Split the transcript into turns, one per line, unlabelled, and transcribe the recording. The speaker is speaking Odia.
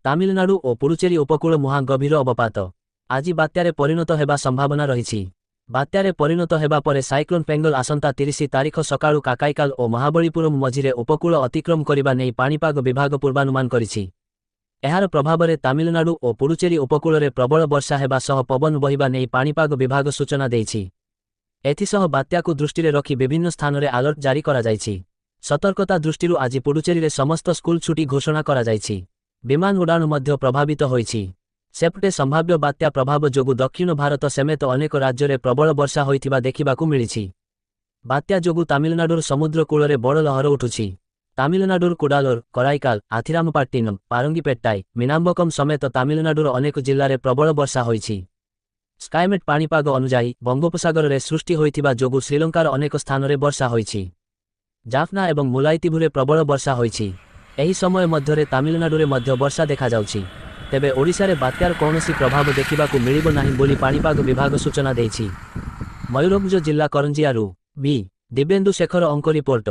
ତାମିଲନାଡୁ ଓ ପୁଡୁଚେରୀ ଉପକୂଳ ମୁହାଁ ଗଭୀର ଅବପାତ। ଆଜି ବାତ୍ୟାରେ ପରିଣତ ହେବା ସମ୍ଭାବନା ରହିଛି। ବାତ୍ୟାରେ ପରିଣତ ହେବା ପରେ ସାଇକ୍ଲୋନ ପେଙ୍ଗଲ ଆସନ୍ତା 30 ତାରିଖ ସକାଳୁ କାକାଇକାଲ ଓ ମହାବଳୀପୁରମ୍ ମଝିରେ ଉପକୂଳ ଅତିକ୍ରମ କରିବା ନେଇ ପାଣିପାଗ ବିଭାଗ ପୂର୍ବାନୁମାନ କରିଛି। ଏହାର ପ୍ରଭାବରେ ତାମିଲନାଡୁ ଓ ପୁଡୁଚେରୀ ଉପକୂଳରେ ପ୍ରବଳ ବର୍ଷା ହେବା ସହ ପବନ ବହିବା ନେଇ ପାଣିପାଗ ବିଭାଗ ସୂଚନା ଦେଇଛି। ଏଥିସହ ବାତ୍ୟାକୁ ଦୃଷ୍ଟିରେ ରଖି ବିଭିନ୍ନ ସ୍ଥାନରେ ଆଲର୍ଟ ଜାରି କରାଯାଇଛି। ସତର୍କତା ଦୃଷ୍ଟିରୁ ଆଜି ପୁଡୁଚେରୀରେ ସମସ୍ତ ସ୍କୁଲ ଛୁଟି ଘୋଷଣା କରାଯାଇଛି। ବିମାନ ଉଡ଼ାଣ ମଧ୍ୟ ପ୍ରଭାବିତ ହୋଇଛି। ସେପଟେ ସମ୍ଭାବ୍ୟ ବାତ୍ୟା ପ୍ରଭାବ ଯୋଗୁଁ ଦକ୍ଷିଣ ଭାରତ ସମେତ ଅନେକ ରାଜ୍ୟରେ ପ୍ରବଳ ବର୍ଷା ହୋଇଥିବା ଦେଖିବାକୁ ମିଳିଛି। ବାତ୍ୟା ଯୋଗୁଁ ତାମିଲନାଡୁର ସମୁଦ୍ର କୂଳରେ ବଡ଼ ଲହର ଉଠୁଛି। ତାମିଲନାଡୁର କୁଡାଲୋର, କରାଇକାଲ, ଆଥିରାମପାଟ୍ଟିନମ୍, ପାରଙ୍ଗିପେଟ୍ଟାଇ, ମିନାମ୍ବକମ୍ ସମେତ ତାମିଲନାଡୁର ଅନେକ ଜିଲ୍ଲାରେ ପ୍ରବଳ ବର୍ଷା ହୋଇଛି। ସ୍କାଇମେଟ୍ ପାଣିପାଗ ଅନୁଯାୟୀ ବଙ୍ଗୋପସାଗରରେ ସୃଷ୍ଟି ହୋଇଥିବା ଯୋଗୁଁ ଶ୍ରୀଲଙ୍କାର ଅନେକ ସ୍ଥାନରେ ବର୍ଷା ହୋଇଛି। ଜାଫନା ଏବଂ ମୁଲାଇତିଭୁରେ ପ୍ରବଳ ବର୍ଷା ହୋଇଛି। ଏହି ସମୟ ମଧ୍ୟରେ ତାମିଲନାଡୁରେ ମଧ୍ୟ ବର୍ଷା ଦେଖାଯାଉଛି। ତେବେ ଓଡ଼ିଶାରେ ବାତ୍ୟାର କୌଣସି ପ୍ରଭାବ ଦେଖିବାକୁ ମିଳିବ ନାହିଁ ବୋଲି ପାଣିପାଗ ବିଭାଗ ସୂଚନା ଦେଇଛି। ମୟୂରଭଞ୍ଜ ଜିଲ୍ଲା କରଞ୍ଜିଆରୁ ବି. ଦିବ୍ୟେନ୍ଦୁ ଶେଖର ଅଙ୍କ ରିପୋର୍ଟ।